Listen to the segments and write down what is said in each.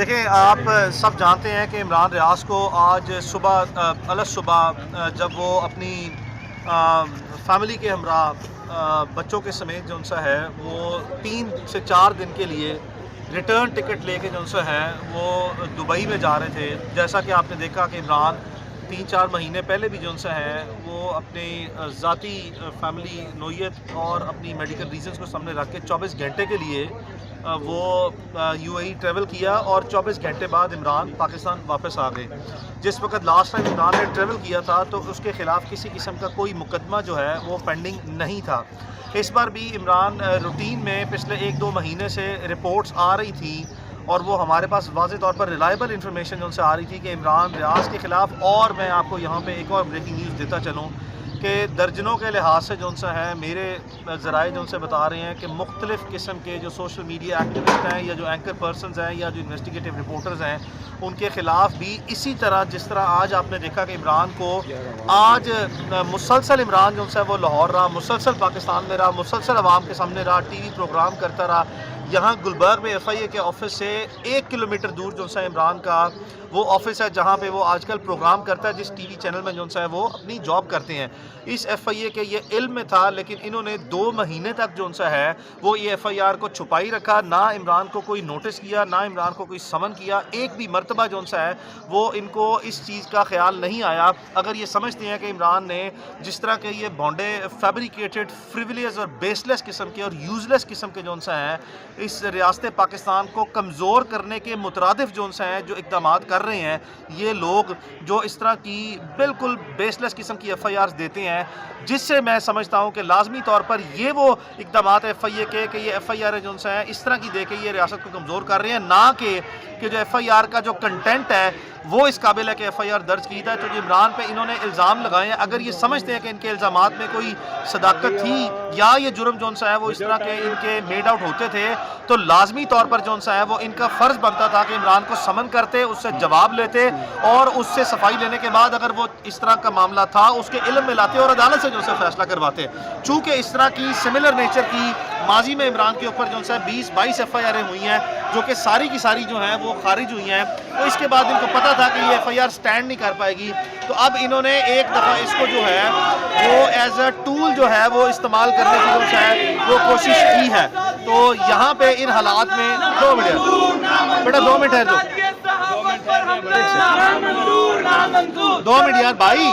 دیکھیں، آپ سب جانتے ہیں کہ عمران ریاض کو آج صبح جب وہ اپنی فیملی کے ہمراہ بچوں کے سمیت جو ان سا ہے وہ 3 سے 4 دن کے لیے ریٹرن ٹکٹ لے کے جو ان سا ہے وہ دبئی میں جا رہے تھے. جیسا کہ آپ نے دیکھا کہ عمران 3-4 مہینے پہلے بھی جو ان سا ہے وہ اپنی ذاتی فیملی نوعیت اور اپنی میڈیکل ریزنز کو سامنے رکھ کے 24 گھنٹے کے لیے وہ یو اے ای ٹریول کیا اور 24 گھنٹے بعد عمران پاکستان واپس آ گئے. جس وقت لاسٹ ٹائم عمران نے ٹریول کیا تھا تو اس کے خلاف کسی قسم کا کوئی مقدمہ جو ہے وہ پینڈنگ نہیں تھا. اس بار بھی عمران روٹین میں پچھلے 1-2 مہینے سے رپورٹس آ رہی تھیں اور وہ ہمارے پاس واضح طور پر ریلائبل انفارمیشن جو ان سے آ رہی تھی کہ عمران ریاض کے خلاف. اور میں آپ کو یہاں پہ ایک اور بریکنگ نیوز دیتا چلوں کہ درجنوں کے لحاظ سے جو ان سے ہیں میرے ذرائع جو ان سے بتا رہے ہیں کہ مختلف قسم کے جو سوشل میڈیا ایکٹیوسٹ ہیں یا جو اینکر پرسنز ہیں یا جو انویسٹیگیٹو رپورٹرز ہیں ان کے خلاف بھی اسی طرح جس طرح آج آپ نے دیکھا کہ عمران کو آج مسلسل عمران جو ان سے وہ لاہور رہا، مسلسل پاکستان میں رہا، مسلسل عوام کے سامنے رہا، ٹی وی پروگرام کرتا رہا. یہاں گلبرگ میں ایف آئی اے کے آفس سے 1 کلومیٹر دور جو سا عمران کا وہ آفس ہے جہاں پہ وہ آج کل پروگرام کرتا ہے، جس ٹی وی چینل میں جو سا ہے وہ اپنی جاب کرتے ہیں. اس ایف آئی اے کے یہ علم میں تھا لیکن انہوں نے 2 مہینے تک جو سا ہے وہ یہ ایف آئی آر کو چھپائی رکھا. نہ عمران کو کوئی نوٹس کیا، نہ عمران کو کوئی سمن کیا. ایک بھی مرتبہ جو سا ہے وہ ان کو اس چیز کا خیال نہیں آیا. اگر یہ سمجھتے ہیں کہ عمران نے جس طرح کے یہ بانڈے فیبریکیٹڈ، فریولیس اور بیس لیس قسم کے اور یوزلیس قسم کے جو سا ہیں اس ریاست پاکستان کو کمزور کرنے کے مترادف جو سا ہیں جو اقدامات کر رہے ہیں، یہ لوگ جو اس طرح کی بالکل بیس لیس قسم کی ایف آئی آرز دیتے ہیں، جس سے میں سمجھتا ہوں کہ لازمی طور پر یہ وہ اقدامات ایف آئی اے کے کہ یہ ایف آئی آر جو ہیں اس طرح کی دے کے یہ ریاست کو کمزور کر رہے ہیں، نہ کہ جو ایف آئی آر کا جو کنٹینٹ ہے وہ اس قابل ہے کہ ایف آئی آر درج کیتا ہے. تو جو عمران پہ انہوں نے الزام لگائے ہیں، اگر یہ سمجھتے ہیں کہ ان کے الزامات میں کوئی صداقت تھی یا یہ جرم جو سا ہے وہ اس طرح کے ان کے میڈ آؤٹ ہوتے تھے، تو لازمی طور پر جو سا ہے وہ ان کا فرض بنتا تھا کہ عمران کو سمن کرتے، اس سے جواب لیتے اور اس سے صفائی لینے کے بعد اگر وہ اس طرح کا معاملہ تھا اس کے علم میں لاتے اور عدالت سے جو سے فیصلہ کرواتے. چونکہ اس طرح کی سملر نیچر کی ماضی میں عمران کے اوپر جو ہے 20-22 ایف آئی آریں ہوئی ہیں جو کہ ساری کی ساری جو ہیں وہ خارج ہوئی ہیں، تو اس کے بعد ان کو پتہ تھا کہ یہ ایف آئی آر سٹینڈ نہیں کر پائے گی. تو اب انہوں نے ایک دفعہ اس کو جو ہے وہ ایز اے ٹول جو ہے وہ استعمال کرنے کی جو ہے وہ کوشش کی ہے. تو یہاں پہ ان حالات میں 2 منٹ بیٹا 2 منٹ ہے، 2 منٹ یار بھائی،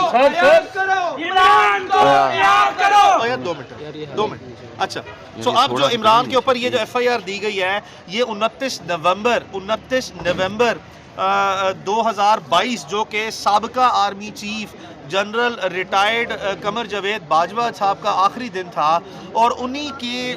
2 منٹ. اچھا، سو اب جو عمران کے اوپر یہ جو ایف آئی آر دی گئی ہے یہ 29 نومبر 2022 جو کہ سابقہ army chief general retired Qamar Javed Bajwa صاحب کا آخری دن تھا، اور انہی کے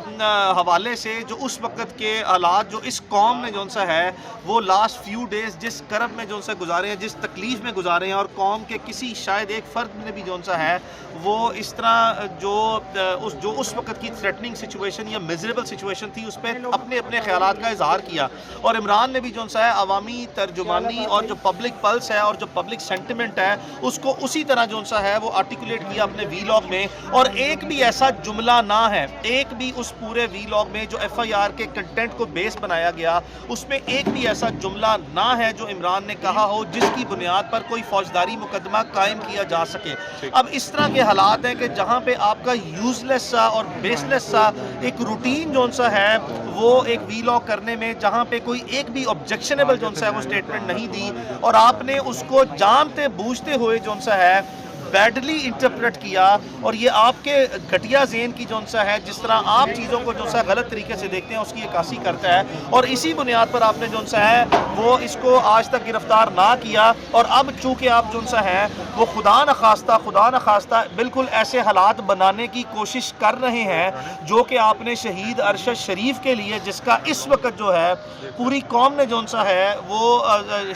حوالے سے جو اس وقت کے حالات جو اس قوم نے جو سا ہے وہ لاسٹ فیو ڈیز جس کرب میں جو سا گزارے ہیں، جس تکلیف میں گزارے ہیں، اور قوم کے کسی شاید ایک فرد نے بھی جو سا ہے وہ اس طرح جو اس وقت کی تھریٹننگ سچویشن یا میزریبل سچویشن تھی اس پہ اپنے اپنے خیالات کا اظہار کیا. اور عمران نے بھی جو سا ہے عوامی ترجمانی اور جو پبلک پلس ہے اور جو پبلک سینٹیمنٹ ہے اس کو اسی طرح جو سا ہے وہ آرٹیکولیٹ کیا اپنے وی لاگ میں. اور ایک بھی ایسا جملہ نہ ہے، ایک بھی اس پورے وی لاگ میں جو ایف آئی آر کے کنٹینٹ کو بیس بنایا گیا اس میں ایک بھی ایسا جملہ نہ ہے جو عمران نے کہا ہو جس کی بنیاد پر کوئی فوجداری مقدمہ قائم کیا جا سکے. اب اس طرح کے حالات ہیں کہ جہاں پہ آپ کا یوزلیس سا اور بیس لیس سا ایک روٹین جو سا ہے وہ ایک وی لاگ کرنے میں جہاں پہ کوئی ایک بھی آبجیکشنیبل جو سا ہے وہ سٹیٹمنٹ نہیں دی، اور آپ نے اس کو جانتے بوجھتے ہوئے جو سا ہے بیڈلی انٹرپریٹ کیا، اور یہ آپ کے گھٹیا ذہن کی جو سا ہے جس طرح آپ چیزوں کو جو سا غلط طریقے سے دیکھتے ہیں اس کی عکاسی کرتا ہے. اور اسی بنیاد پر آپ نے جو سا ہے وہ اس کو آج تک گرفتار نہ کیا. اور اب چونکہ آپ جو سا ہے وہ خدا نخواستہ بالکل ایسے حالات بنانے کی کوشش کر رہے ہیں جو کہ آپ نے شہید ارشد شریف کے لیے، جس کا اس وقت جو ہے پوری قوم نے جو سا ہے وہ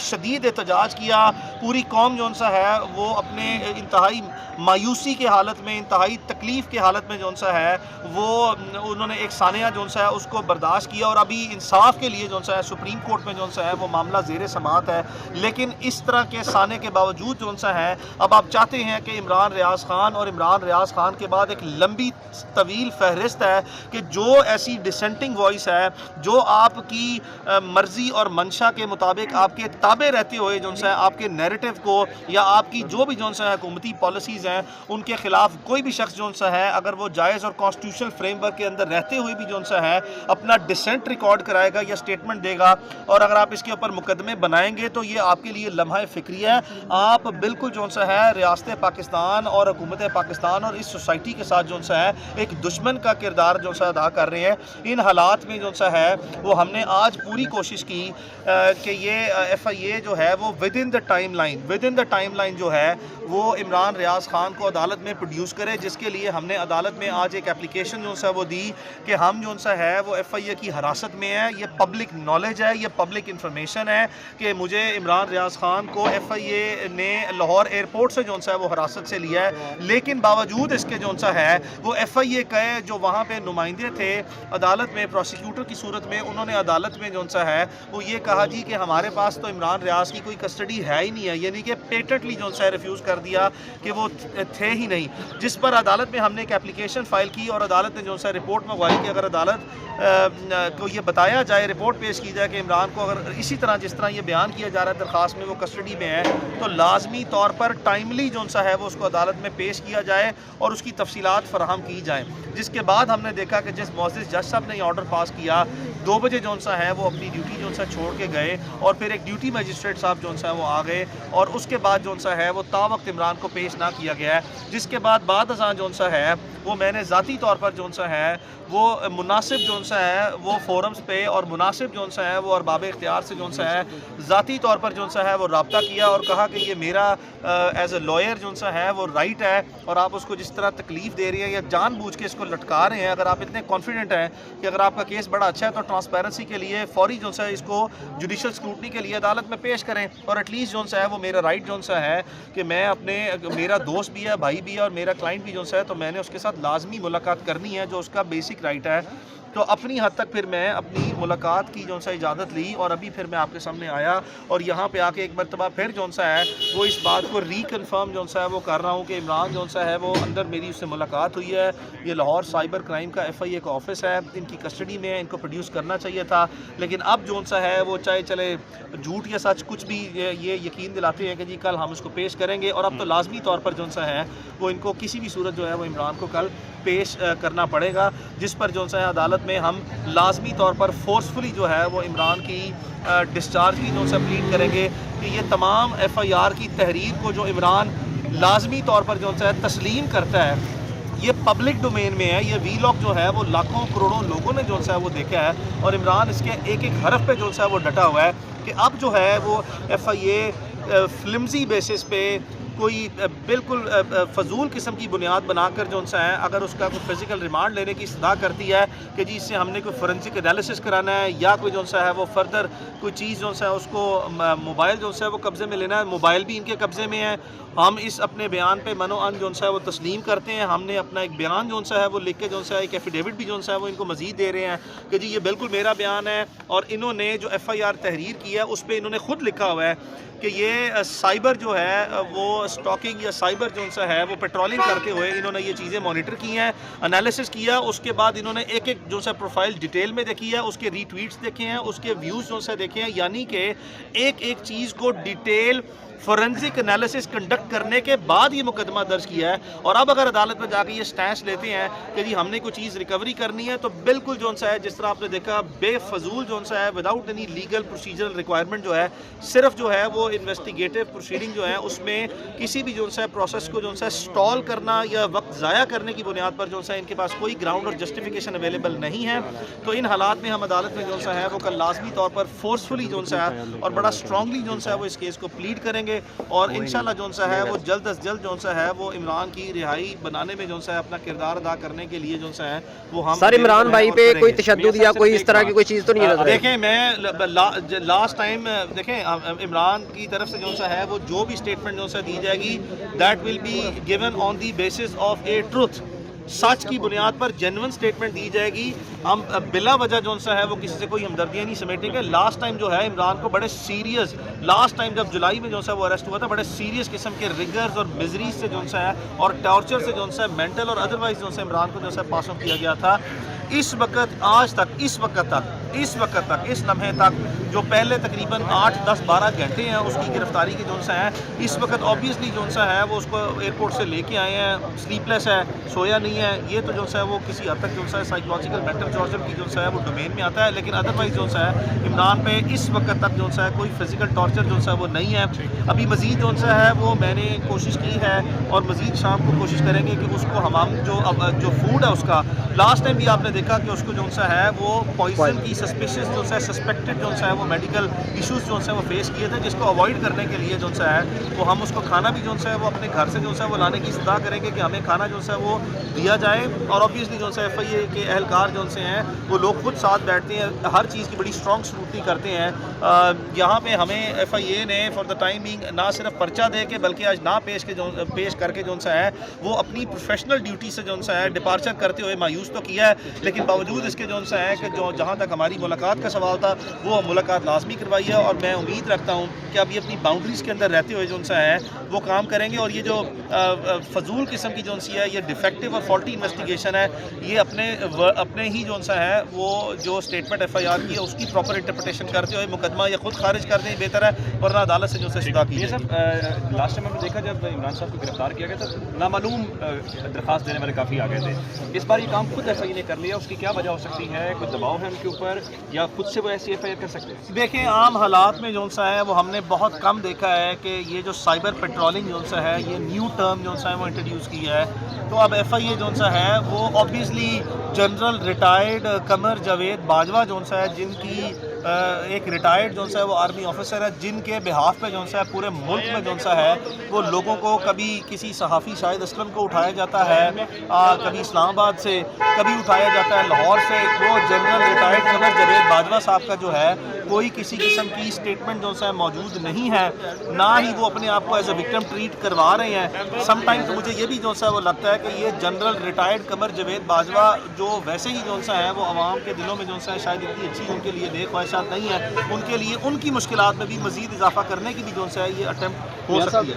شدید احتجاج کیا، پوری قوم جو سا ہے وہ اپنے انتہائی انتہائی مایوسی کے حالت میں، انتہائی تکلیف کے حالت میں جون سا ہے وہ انہوں نے ایک سانحہ جون سا ہے اس کو برداشت کیا، اور ابھی انصاف کے لیے جون سا ہے سپریم کورٹ میں جون سا ہے وہ معاملہ زیر سماعت ہے۔ لیکن اس طرح کے سانے کے باوجود جون سا ہے اب آپ چاہتے ہیں کہ عمران ریاض خان، اور عمران ریاض خان کے بعد ایک لمبی طویل فہرست ہے کہ جو ایسی ڈسینٹنگ وائس ہے، جو آپ کی مرضی اور منشا کے مطابق آپ کے تابع رہتے ہوئے جون سا ہے آپ کے نیریٹو کو یا آپ کی جو بھی جون سا ہے حکومتی پالیسیز ہیں ان کے خلاف کوئی بھی شخص جون سا ہے اگر وہ جائز اور کانسٹیٹیوشنل فریم ورک کے اندر رہتے ہوئے بھی جون سا ہے اپنا ڈسینٹ ریکارڈ کرائے گا یا سٹیٹمنٹ دے گا، اور اگر آپ اس کے اوپر مقدمے بنائیں گے تو یہ آپ کے لیے لمحہ فکری ہے۔ آپ بالکل جون سا ہے ریاست پاکستان اور حکومت پاکستان اور اس سوسائٹی کے ساتھ جون سا ہے ایک دشمن کا کردار جون سا ادا کر رہے ہیں۔ ان حالات میں جون سا ہے وہ ہم نے آج پوری کوشش کی کہ یہ ایف آئی اے جو ہے وہ with in the time line جو ہے وہ عمران ریاض خان کو عدالت میں پروڈیوس کرے، جس کے لیے ہم نے عدالت میں آج ایک اپلیکیشن جو سا وہ دی کہ ہم جو سا ہے وہ ایف آئی اے کی حراست میں ہے۔ یہ پبلک نالج ہے، یہ پبلک انفارمیشن ہے کہ مجھے عمران ریاض خان کو ایف آئی اے نے لاہور ایئرپورٹ سے جو سا ہے وہ حراست سے لیا ہے، لیکن باوجود اس کے جو سا ہے وہ ایف آئی اے کے جو وہاں پہ نمائندے تھے عدالت میں پروسیکیوٹر کی صورت میں، انہوں نے عدالت میں جو سا ہے وہ یہ کہا جی کہ ہمارے پاس تو عمران ریاض کی کوئی کسٹڈی ہے ہی نہیں ہے، یعنی کہ پیٹنٹلی جو سا ریفیوز کر دیا کہ وہ تھے ہی نہیں، جس پر عدالت میں ہم نے ایک اپلیکیشن فائل کی اور عدالت نے جو سا رپورٹ منگوائی کہ اگر عدالت کو یہ بتایا جائے، رپورٹ پیش کی جائے کہ عمران کو اگر اسی طرح جس طرح یہ بیان کیا جا رہا ہے درخواست میں وہ کسٹڈی میں ہے تو لازمی طور پر ٹائملی جو سا ہے وہ اس کو عدالت میں پیش کیا جائے اور اس کی تفصیلات فراہم کی جائیں۔ جس کے بعد ہم نے دیکھا کہ جس معزز جج صاحب نے یہ آرڈر پاس کیا 2 بجے جو سا ہے وہ اپنی ڈیوٹی جو سا چھوڑ کے گئے، اور پھر ایک ڈیوٹی مجسٹریٹ صاحب جو سا ہے وہ آ گئے، اور اس کے بعد جو سا ہے وہ تا وقت عمران کو پیش نہ کیا گیا ہے، جس کے بعد ازاں جو سا ہے وہ میں نے ذاتی طور پر جو سا ہے وہ مناسب جو سا ہے وہ فورمز پہ اور مناسب جو سا ہے وہ ارباب اختیار سے جو سا ہے ذاتی طور پر جو سا ہے وہ رابطہ کیا اور کہا کہ یہ میرا ایز اے لائر جو سا ہے وہ رائٹ ہے، اور آپ اس کو جس طرح تکلیف دے رہی ہیں یا جان بوجھ کے اس کو لٹکا رہے ہیں، اگر آپ اتنے کانفیڈنٹ ہیں کہ اگر آپ کا کیس بڑا اچھا ہے تو ٹرانسپیرنسی کے لیے فوری جو سا ہے اس کو جوڈیشل اسکروٹنی کے لیے عدالت میں پیش کریں، اور ایٹ لیسٹ جو سا ہے وہ میرا رائٹ جو سا ہے کہ میں اپنے میرا دوست بھی ہے، بھائی بھی ہے اور میرا کلائنٹ بھی جو سا ہے تو میں نے اس کے ساتھ لازمی ملاقات کرنی ہے جو اس کا بیسک رائٹ ہے۔ تو اپنی حد تک پھر میں اپنی ملاقات کی جو سا اجازت لی، اور ابھی پھر میں آپ کے سامنے آیا اور یہاں پہ آ کے ایک مرتبہ پھر جو سا ہے وہ اس بات کو ریکنفرم جو سا ہے وہ کر رہا ہوں کہ عمران جو سا ہے وہ اندر میری اس سے ملاقات ہوئی ہے، یہ لاہور سائبر کرائم کا ایف آئی اے کا آفس ہے، ان کی کسٹڈی میں ہے، ان کو پروڈیوس کرنا چاہیے تھا، لیکن اب جو سا ہے وہ چاہے چلے جھوٹ یا سچ کچھ بھی یہ یقین دلاتے ہیں کہ جی کل ہم اس کو پیش کریں گے، اور اب تو لازمی طور پر جو سا ہے وہ ان کو کسی بھی صورت جو ہے وہ عمران کو کل پیش کرنا پڑے گا، جس پر جو سا ہے عدالت میں ہم لازمی طور پر فورسفلی جو ہے وہ عمران کی ڈسچارج کی جو سا پلیڈ کریں گے کہ یہ تمام ایف آئی آر کی تحریر کو جو عمران لازمی طور پر جو سا ہے تسلیم کرتا ہے، یہ پبلک ڈومین میں ہے، یہ وی لاگ جو ہے وہ لاکھوں کروڑوں لوگوں نے جو سا ہے وہ دیکھا ہے، اور عمران اس کے ایک ایک حرف پہ جو سا ہے وہ ڈٹا ہوا ہے کہ اب جو ہے وہ ایف آئی اے فلمزی بیسس پہ کوئی بالکل فضول قسم کی بنیاد بنا کر جو سا ہے اگر اس کا کوئی فزیکل ریمانڈ لینے کی استدعا کرتی ہے کہ جی اس سے ہم نے کوئی فورنسک انالیسس کرانا ہے یا کوئی جو سا ہے وہ فردر کوئی چیز جو سا ہے اس کو موبائل جو سا ہے وہ قبضے میں لینا ہے، موبائل بھی ان کے قبضے میں ہے، ہم اس اپنے بیان پہ منو ان جو سا ہے وہ تسلیم کرتے ہیں، ہم نے اپنا ایک بیان جو سا ہے وہ لکھ کے جو سا ہے ایک ایفیڈیوٹ بھی جو سا ہے وہ ان کو مزید دے رہے ہیں کہ جی یہ بالکل میرا بیان ہے، اور انہوں نے جو ایف آئی آر تحریر کی ہے اس پہ انہوں نے خود لکھا ہوا ہے کہ یہ سائبر جو ہے وہ سٹاکنگ یا سائبر جو سا ہے وہ پیٹرولنگ کرتے ہوئے انہوں نے یہ چیزیں مانیٹر کی ہیں، انالیسس کیا، اس کے بعد انہوں نے ایک ایک جو سا پروفائل ڈیٹیل میں دیکھی ہے، اس کے ری ٹویٹس دیکھے ہیں، اس کے ویوز جو سا دیکھے ہیں، یعنی کہ ایک ایک چیز کو ڈیٹیل فورنزک انالیسس کنڈکٹ کرنے کے بعد یہ مقدمہ درج کیا ہے، اور اب اگر عدالت میں جا کے یہ سٹینس لیتے ہیں کہ جی ہم نے کوئی چیز ریکوری کرنی ہے تو بالکل جو سا ہے جس طرح آپ نے دیکھا بے فضول جو سا ہے without any legal procedural requirement جو ہے صرف جو ہے وہ انویسٹیگیٹو پروسیڈنگ جو ہے اس میں کسی بھی جو سا پروسیس کو جو سا سٹال کرنا یا وقت ضائع کرنے کی بنیاد پر جو سا ان کے پاس کوئی گراؤنڈ اور جسٹیفیکیشن اویلیبل نہیں ہے، تو ان حالات میں ہم عدالت میں جو سا ہے وہ کل لازمی طور پر فورسفلی جو سا ہے اور بڑا اسٹرانگلی جو سا ہے وہ اس کیس کو پلیڈ کریں گے، اور انشاءاللہ جو سا ہے ہے وہ جلد از جلد جو ہے وہ عمران کی رہائی بنانے میں جو ہے اپنا کردار ادا کرنے کے لیے جو ہے وہ ہم سر عمران بھائی پہ کوئی تشدد یا کوئی اس طرح کی کوئی چیز تو نہیں نظر؟ دیکھیں میں لاسٹ ٹائم دیکھیں عمران کی طرف سے جو ہے وہ جو بھی اسٹیٹمنٹ جو دی جائے گی that will be given on the basis of a truth, سچ کی بنیاد پر جینوئن اسٹیٹمنٹ دی جائے گی. ہم بلا وجہ جو ہے وہ کسی سے کوئی ہمدردیاں نہیں سمیٹیں گے. لاسٹ ٹائم جو ہے عمران کو بڑے سیریس، لاسٹ ٹائم جب جولائی میں جو ہے وہ اریسٹ ہوا تھا، بڑے سیریس قسم کے ریگرز اور مزریز سے جو ہے اور ٹارچر سے جو ہے مینٹل اور ادروائز جو ہے عمران کو جو ہے پاس آن کیا گیا تھا. اس وقت آج تک اس وقت تک اس لمحے تک جو پہلے تقریباً 8 10 12 گھنٹے ہیں اس کی گرفتاری کے جو ہے اس وقت آبویسلی جو ہے وہ اس کو ایئرپورٹ سے لے کے آئے ہیں، سلیپ لیس ہے، سویا نہیں ہے. یہ تو جو ہے وہ کسی حد تک جو ہے سائیکولوجیکل مینٹل ٹارچر کی جو ہے وہ ڈومین میں آتا ہے. لیکن ادروائز جو ہے عمران پہ اس وقت تک جو ہے کوئی فزیکل ٹارچر جو ہے وہ نہیں ہے. ابھی مزید جو ہے وہ میں نے کوشش کی ہے اور مزید شام کو کوشش کریں گے کہ اس کو ہم جو فوڈ ہے اس کا، لاسٹ ٹائم بھی آپ نے دیکھا کہ اس کو جو ہے وہ پوائزن کی سسپیشس جو ہے سسپیکٹڈ جو ہے وہ میڈیکل ایشوز جو ہے وہ فیس کیے تھے، جس کو اوائڈ کرنے کے لیے جو ہے وہ ہم اس کو کھانا بھی جو ہے وہ اپنے گھر سے جو ہے وہ لانے کی استدعا کریں گے کہ ہمیں کھانا جو ہے وہ دیا جائے. اور آبویسلی جو ہے ایف آئی اے کے اہلکار جو ہیں وہ لوگ خود ساتھ بیٹھتے ہیں، ہر چیز کی بڑی اسٹرانگ اسکروٹنی کرتے ہیں. یہاں پہ ہمیں ایف آئی اے نے فار دا ٹائم بینگ نہ صرف پرچہ دے کے بلکہ آج نہ پیش کر کے جو ہے وہ اپنی پروفیشنل ڈیوٹی سے جو ہے ڈپارچر کرتے ہوئے مایوس تو کیا ہے، لیکن باوجود اس کے جو ہے کہ جہاں تک ہماری ملاقات کا سوال تھا وہ ملاقات لازمی کروائی ہے. اور میں امید رکھتا ہوں کہ اب یہ اپنی باؤنڈریز کے اندر رہتے ہوئے جو ہے وہ کام کریں گے. اور یہ جو فضول قسم کی جو ہے یہ ڈیفیکٹو اور فالٹی انویسٹیگیشن ہے، یہ اپنے ہی جو ہے وہ جو اسٹیٹمنٹ ایف آئی آر کی ہے اس کی پراپر انٹرپریٹیشن کرتے ہوئے مقدمہ یہ خود خارج کر دیں بہتر ہے، ورنہ عدالت سے جو ہے صدا کی. یہ سب لاسٹ ٹائم ہم نے دیکھا جب عمران صاحب کو گرفتار کیا گیا تھا نامعلوم درخواست دینے والے کافی آ گئے تھے. اس بار یہ کام خود ایف آئی اے نے کر لیا، اس کی کیا وجہ ہو سکتی ہے؟ کوئی دباؤ ہے ان کے اوپر یا خود سے وہ ایسی ایف آئی آر کر سکتے ہیں؟ دیکھیں عام حالات میں جو ہے وہ ہم نے بہت کم دیکھا ہے کہ یہ جو سائبر پیٹرولنگ جو ہے یہ نیو ٹرم جو ہے وہ انٹروڈیوس کی ہے. تو اب ایف آئی اے جو ہے وہ obviously general retired Qamar Javed Bajwa جو ہے جن کی ایک ریٹائرڈ جو ہے وہ آرمی آفیسر ہے، جن کے بہاف پہ جو ہے پورے ملک میں جو ہے وہ لوگوں کو کبھی کسی صحافی شاہد اسلم کو اٹھایا جاتا ہے، کبھی اسلام آباد سے، کبھی اٹھایا جاتا ہے لاہور سے. وہ جنرل ریٹائرڈ قمر جاوید باجوہ صاحب کا جو ہے کوئی کسی قسم کی اسٹیٹمنٹ جو ہے موجود نہیں ہے، نہ ہی وہ اپنے آپ کو ایز اے وکٹم ٹریٹ کروا رہے ہیں. سم ٹائم تو مجھے یہ بھی جو ہے وہ لگتا ہے کہ یہ جنرل ریٹائرڈ قمر جاوید باجوہ جو ویسے ہی جو ہے وہ عوام کے دلوں میں جو ہے شاید اتنی اچھی ان کے لیے نیک خواہشات نہیں ہے، ان کے لیے ان کی مشکلات میں بھی مزید اضافہ کرنے کی بھی جو ہے یہ اٹیمپٹ ہو سکتی ہے.